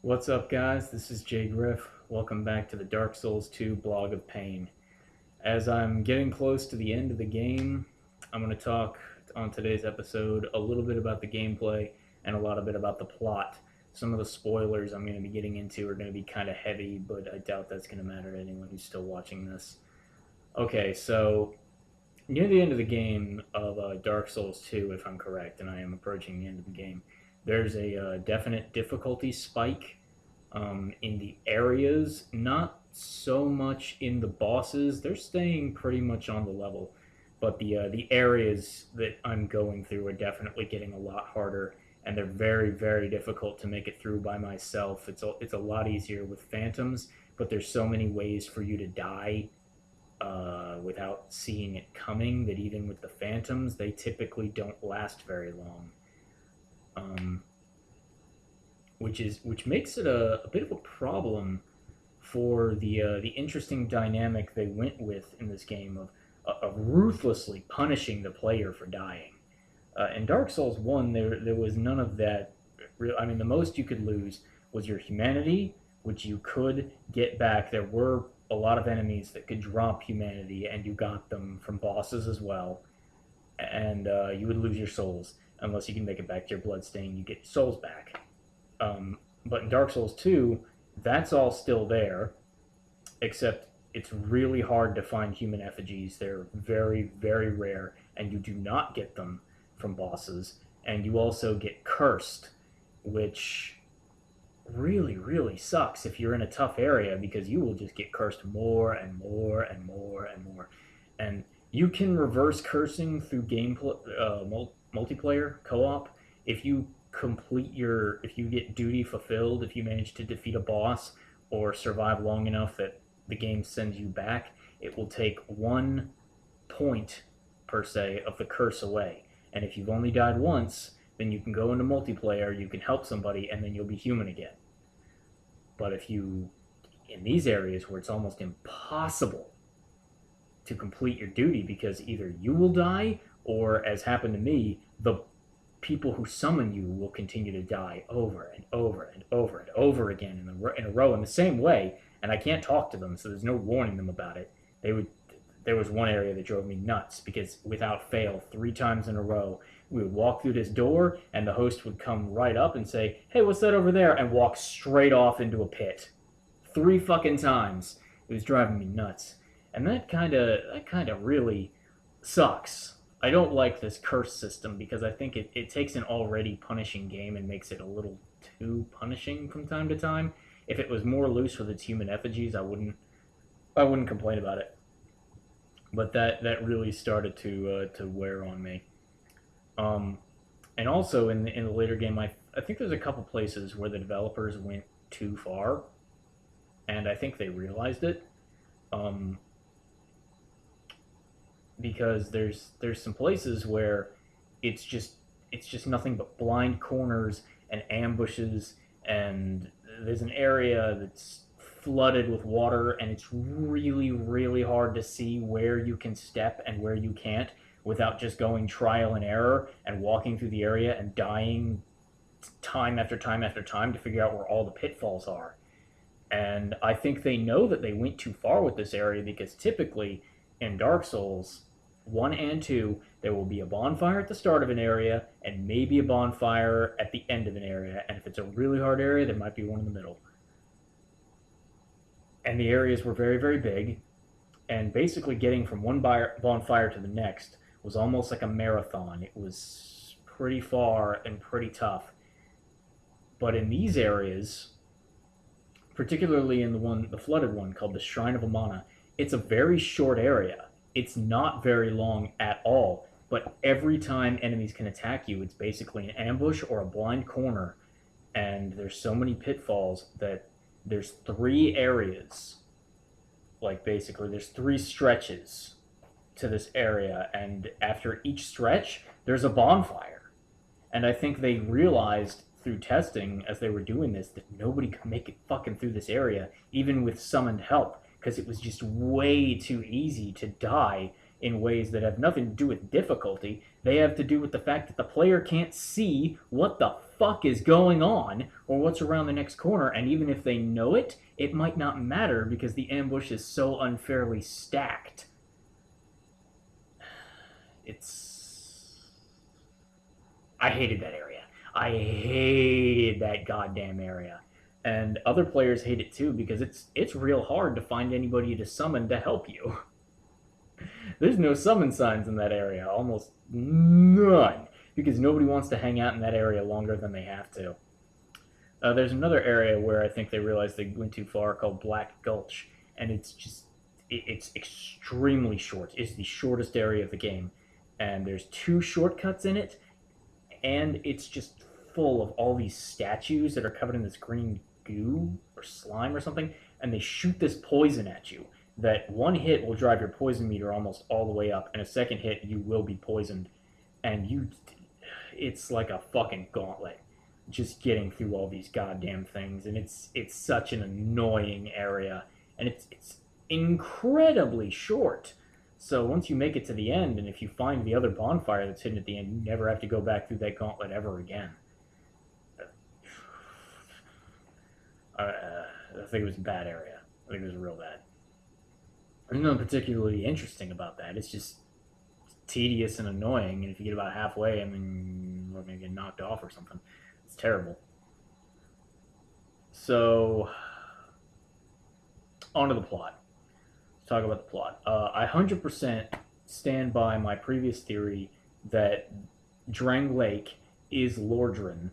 What's up, guys? This is Jay Griff. Welcome back to the Dark Souls 2 Blog of Pain. As I'm getting close to the end of the game, I'm going to talk on today's episode a little bit about the gameplay and a lot of bit about the plot. Some of the spoilers I'm going to be getting into are going to be kind of heavy, but I doubt that's going to matter to anyone who's still watching this. Okay, so near the end of the game of Dark Souls 2, if I'm correct, and I am approaching the end of the game, there's a definite difficulty spike in the areas, not so much in the bosses. They're staying pretty much on the level, but the areas that I'm going through are definitely getting a lot harder, and they're very very difficult to make it through by myself. It's a lot easier with phantoms, but there's so many ways for you to die without seeing it coming that even with the phantoms, they typically don't last very long. Um, which makes it a bit of a problem for the interesting dynamic they went with in this game of ruthlessly punishing the player for dying. In Dark Souls One, there was none of that. I mean, the most you could lose was your humanity, which you could get back. There were a lot of enemies that could drop humanity, and you got them from bosses as well. And you would lose your souls unless you can make it back to your bloodstain. You get souls back. But in Dark Souls 2, that's all still there, except it's really hard to find human effigies. They're very, very rare, and you do not get them from bosses. And you also get cursed, which really, really sucks if you're in a tough area because you will just get cursed more and more and more and more. And you can reverse cursing through multiplayer co-op if you if you get duty fulfilled, if you manage to defeat a boss or survive long enough that the game sends you back, it will take 1 point per se of the curse away. And if you've only died once, then you can go into multiplayer, you can help somebody, and then you'll be human again. But if you, in these areas where it's almost impossible to complete your duty because either you will die or, as happened to me, the people who summon you will continue to die over and over and over and over again in a row in the same way, and I can't talk to them, so there's no warning them about it. They would. There was one area that drove me nuts because, without fail, 3 times in a row, we would walk through this door, and the host would come right up and say, "Hey, what's that over there?" and walk straight off into a pit. 3 fucking times. It was driving me nuts, and that kind of really sucks. I don't like this curse system because I think it takes an already punishing game and makes it a little too punishing from time to time. If it was more loose with its human effigies, I wouldn't complain about it. But that really started to wear on me. Um, and also in the later game, I think there's a couple places where the developers went too far, and I think they realized it. Um, because there's some places where it's just it's just nothing but blind corners and ambushes, and there's an area that's flooded with water, and it's really really hard to see where you can step and where you can't without just going trial and error and walking through the area and dying time after time after time to figure out where all the pitfalls are. And I think they know that they went too far with this area because typically in Dark Souls 1 and 2, there will be a bonfire at the start of an area and maybe a bonfire at the end of an area. And if it's a really hard area, there might be one in the middle. And the areas were very, very big. And basically, getting from one bonfire to the next was almost like a marathon. It was pretty far and pretty tough. But in these areas, particularly in the flooded one called the Shrine of Amana, it's a very short area. It's not very long at all, but every time enemies can attack you, it's basically an ambush or a blind corner, and there's so many pitfalls that there's 3 areas. Like, basically, there's 3 stretches to this area, and after each stretch, there's a bonfire. And I think they realized through testing as they were doing this that nobody could make it fucking through this area, even with summoned help, because it was just way too easy to die in ways that have nothing to do with difficulty. They have to do with the fact that the player can't see what the fuck is going on or what's around the next corner, and even if they know it, it might not matter because the ambush is so unfairly stacked. I hated that area. I hated that goddamn area. And other players hate it too because it's real hard to find anybody to summon to help you. There's no summon signs in that area, almost none, because nobody wants to hang out in that area longer than they have to. There's another area where I think they realized they went too far called Black Gulch, and it's extremely short. It's the shortest area of the game, and there's 2 shortcuts in it, and it's just full of all these statues that are covered in this green goo or slime or something, and they shoot this poison at you that one hit will drive your poison meter almost all the way up, and a second hit you will be poisoned, and it's like a fucking gauntlet just getting through all these goddamn things, and it's such an annoying area, and it's incredibly short. So once you make it to the end, and if you find the other bonfire that's hidden at the end, you never have to go back through that gauntlet ever again. I think it was a bad area. I think it was real bad. There's nothing particularly interesting about that. It's just tedious and annoying, and if you get about halfway, I mean, you're going to get knocked off or something. It's terrible. So, onto the plot. Let's talk about the plot. I 100% stand by my previous theory that Drang Lake is Lordran,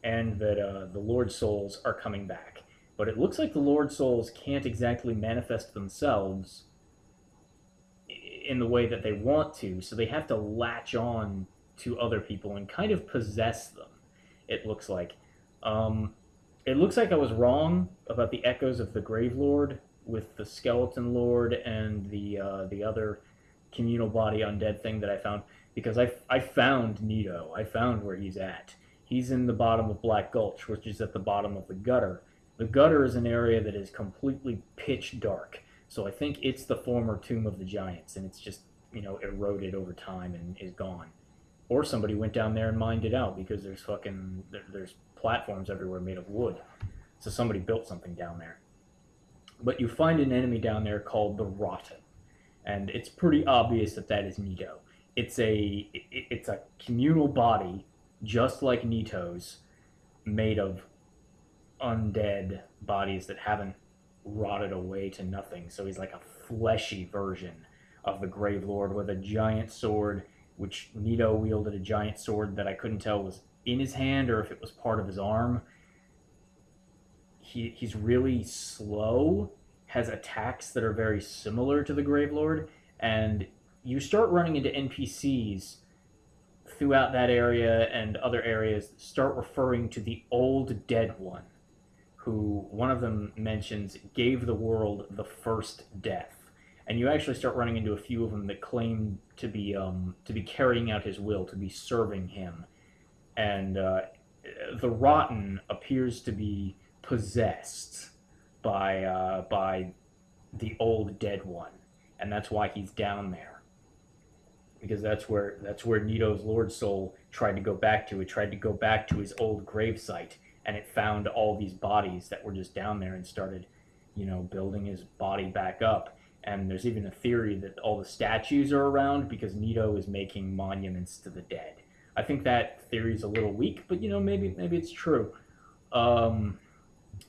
and that the Lord Souls are coming back. But it looks like the Lord Souls can't exactly manifest themselves in the way that they want to, so they have to latch on to other people and kind of possess them, it looks like. It looks like I was wrong about the echoes of the Grave Lord with the Skeleton Lord and the other communal body undead thing that I found, because I found Nito. I found where he's at. He's in the bottom of Black Gulch, which is at the bottom of the gutter. The gutter is an area that is completely pitch dark, so I think it's the former Tomb of the Giants, and it's just, eroded over time and is gone. Or somebody went down there and mined it out, because there's platforms everywhere made of wood. So somebody built something down there. But you find an enemy down there called the Rotten, and it's pretty obvious that is Nito. It's a communal body, just like Nito's, made of undead bodies that haven't rotted away to nothing. So he's like a fleshy version of the Grave Lord with a giant sword, which Nito wielded a giant sword that I couldn't tell was in his hand or if it was part of his arm. He's really slow, has attacks that are very similar to the Grave Lord, and you start running into NPCs throughout that area and other areas that start referring to the old dead one, who one of them mentions gave the world the first death. And you actually start running into a few of them that claim to be carrying out his will, to be serving him. And the Rotten appears to be possessed by the old dead one, and that's why he's down there. Because that's where Nito's Lord Soul tried to go back to. It tried to go back to his old gravesite, and it found all these bodies that were just down there and started, building his body back up. And there's even a theory that all the statues are around because Nito is making monuments to the dead. I think that theory's a little weak, but maybe it's true.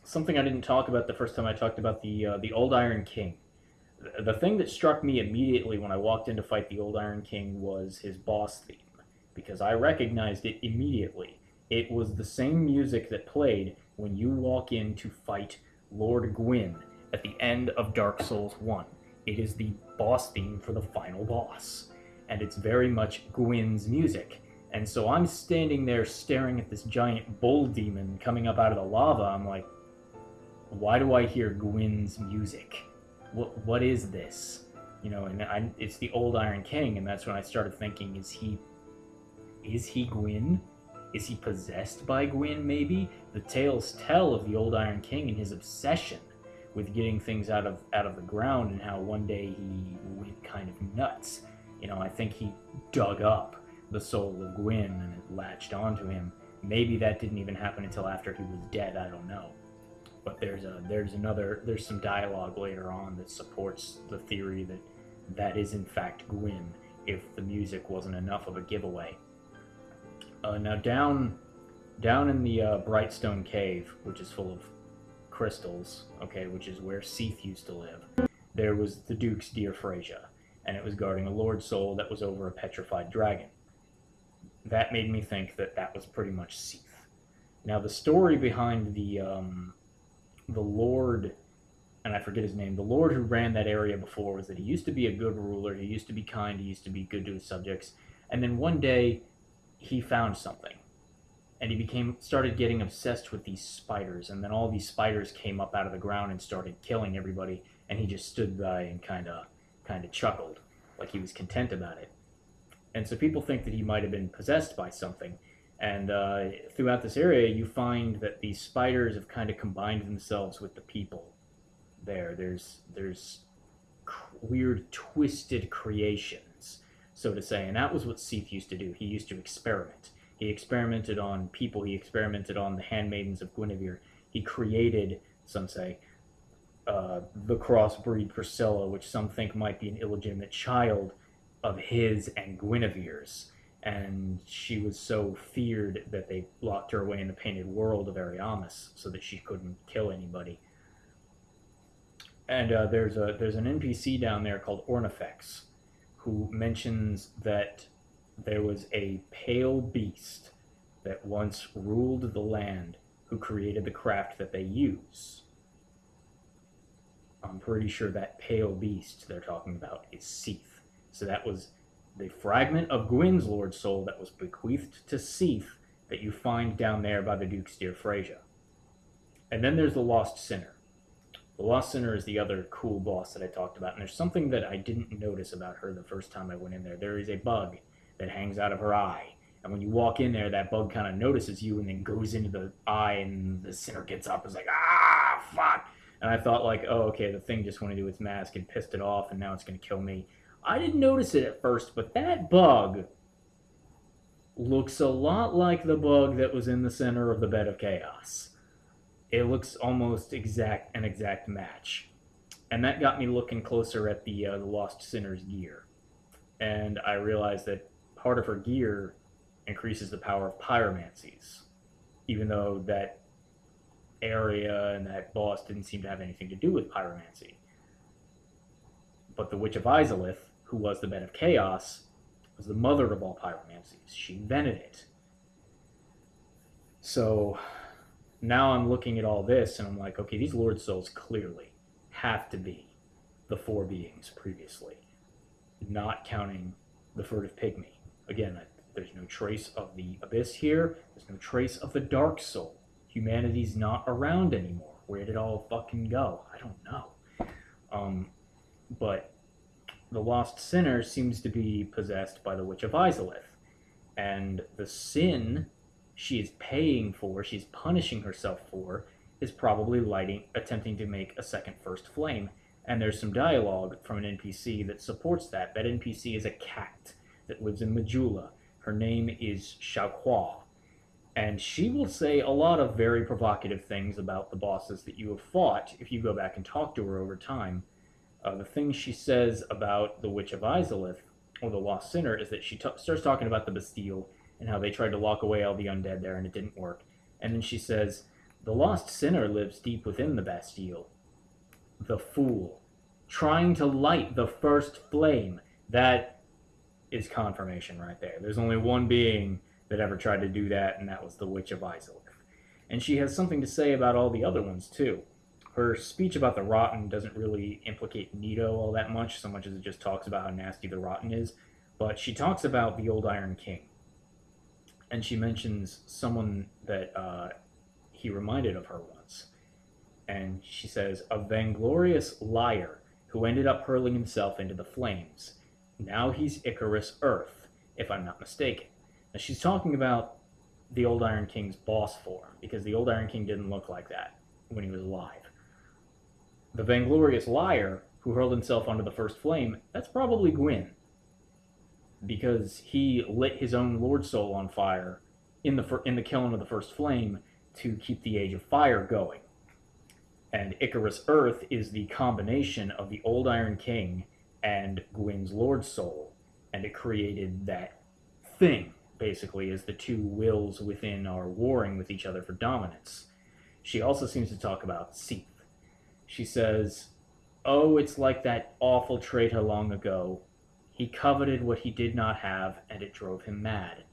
Something I didn't talk about the first time I talked about the Old Iron King. The thing that struck me immediately when I walked in to fight the Old Iron King was his boss theme, because I recognized it immediately. It was the same music that played when you walk in to fight Lord Gwyn at the end of Dark Souls 1. It is the boss theme for the final boss, and it's very much Gwyn's music. And so I'm standing there staring at this giant bull demon coming up out of the lava. I'm like, why do I hear Gwyn's music? What is this? It's the Old Iron King, and that's when I started thinking, is he Gwyn? Is he possessed by Gwyn, maybe? The tales tell of the Old Iron King and his obsession with getting things out of the ground, and how one day he went kind of nuts. You know, I think he dug up the soul of Gwyn and it latched onto him. Maybe that didn't even happen until after he was dead. I don't know. But there's some dialogue later on that supports the theory that that is in fact Gwyn, if the music wasn't enough of a giveaway. Now down in the Brightstone Cave, which is full of crystals, okay, which is where Seath used to live, there was the Duke's deer Freyja, and it was guarding a Lord Soul that was over a petrified dragon. That made me think that that was pretty much Seath. Now the story behind the Lord, and I forget his name, the Lord who ran that area before, was that he used to be a good ruler, he used to be kind, he used to be good to his subjects, and then one day he found something, and he started getting obsessed with these spiders, and then all these spiders came up out of the ground and started killing everybody, and he just stood by and kind of chuckled, like he was content about it. And so people think that he might have been possessed by something. And throughout this area, you find that these spiders have kind of combined themselves with the people there. There's weird, twisted creations, so to say. And that was what Seath used to do. He used to experiment. He experimented on people. He experimented on the handmaidens of Guinevere. He created, some say, the crossbreed Priscilla, which some think might be an illegitimate child of his and Guinevere's. And she was so feared that they locked her away in the painted world of Ariamis so that she couldn't kill anybody. And there's an NPC down there called Ornifex, who mentions that there was a pale beast that once ruled the land, who created the craft that they use. I'm pretty sure that pale beast they're talking about is Seath. So that was the fragment of Gwyn's Lord Soul that was bequeathed to Seath that you find down there by the Duke's deer Freyja. And then there's the Lost Sinner. The Lost Sinner is the other cool boss that I talked about, and there's something that I didn't notice about her the first time I went in there. There is a bug that hangs out of her eye, and when you walk in there, that bug kind of notices you and then goes into the eye, and the sinner gets up and is like, ah, fuck! And I thought, like, oh, okay, the thing just went into its mask and pissed it off, and now it's going to kill me. I didn't notice it at first, but that bug looks a lot like the bug that was in the center of the Bed of Chaos. It looks almost an exact match. And that got me looking closer at the Lost Sinner's gear. And I realized that part of her gear increases the power of pyromancies, even though that area and that boss didn't seem to have anything to do with pyromancy. But the Witch of Izalith, who was the Bed of Chaos, was the mother of all pyromancies. She invented it. So now I'm looking at all this and I'm like, okay, these Lord Souls clearly have to be the four beings previously, not counting the furtive pygmy. Again, there's no trace of the Abyss here. There's no trace of the Dark Soul. Humanity's not around anymore. Where did it all fucking go? I don't know. But the Lost Sinner seems to be possessed by the Witch of Izalith. And the sin she is paying for, she's punishing herself for, is probably attempting to make a second First Flame. And there's some dialogue from an NPC that supports that. That NPC is a cat that lives in Majula. Her name is Xiaohua. And she will say a lot of very provocative things about the bosses that you have fought if you go back and talk to her over time. The thing she says about the Witch of Izalith, or the Lost Sinner, is that she starts talking about the Bastille and how they tried to lock away all the undead there and it didn't work. And then she says, the Lost Sinner lives deep within the Bastille. The fool, trying to light the first flame. That is confirmation right there. There's only one being that ever tried to do that, and that was the Witch of Izalith. And she has something to say about all the other ones, too. Her speech about the Rotten doesn't really implicate Nito all that much, so much as it just talks about how nasty the Rotten is. But she talks about the Old Iron King. And she mentions someone that he reminded of her once. And she says, a vainglorious liar who ended up hurling himself into the flames. Now he's Icarus Earth, if I'm not mistaken. Now she's talking about the Old Iron King's boss form, because the Old Iron King didn't look like that when he was alive. The vainglorious liar who hurled himself onto the first flame, that's probably Gwyn, because he lit his own Lord Soul on fire in the killing of the first flame to keep the Age of Fire going. And Icarus Earth is the combination of the old Iron King and Gwyn's Lord Soul, and it created that thing, basically, as the two wills within are warring with each other for dominance. She also seems to talk about Seath. She says, "Oh, it's like that awful traitor long ago. He coveted what he did not have, and it drove him mad.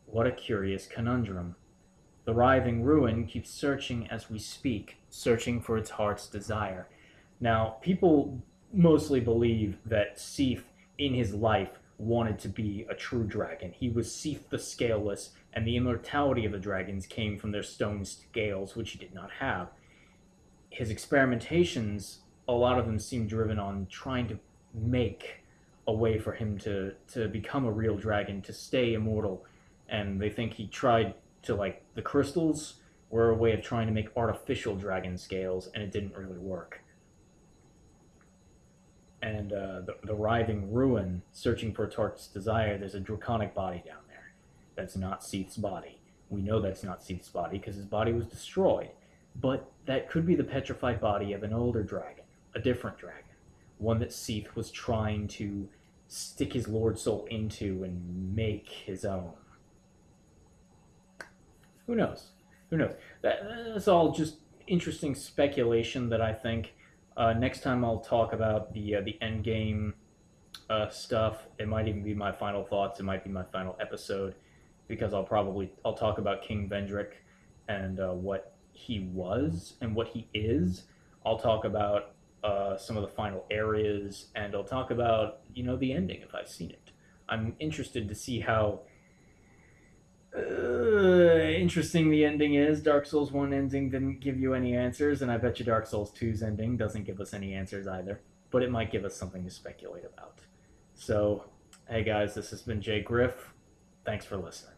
What a curious conundrum. The writhing ruin keeps searching as we speak, searching for its heart's desire." Now, people mostly believe that Seath, in his life, wanted to be a true dragon. He was Seath the Scaleless, and the immortality of the dragons came from their stone scales, which he did not have. His experimentations, a lot of them seem driven on trying to make a way for him to become a real dragon, to stay immortal. And they think he tried to, like, the crystals were a way of trying to make artificial dragon scales, and it didn't really work. And the writhing ruin, searching for its heart's desire, there's a draconic body down there. That's not Seath's body. We know that's not Seath's body because his body was destroyed. But that could be the petrified body of an older dragon, a different dragon, one that Seath was trying to stick his Lord Soul into and make his own. Who knows? Who knows? That's all just interesting speculation that I think. Next time I'll talk about the end game stuff. It might even be my final thoughts. It might be my final episode because I'll talk about King Vendrick and what he was and what he is. I'll talk about some of the final areas, and I'll talk about the ending if I've seen it. I'm interested to see how interesting the ending is. Dark Souls 1 ending didn't give you any answers, and I bet you Dark Souls 2's ending doesn't give us any answers either, but it might give us something to speculate about. So, hey guys, this has been Jay Griff. Thanks for listening.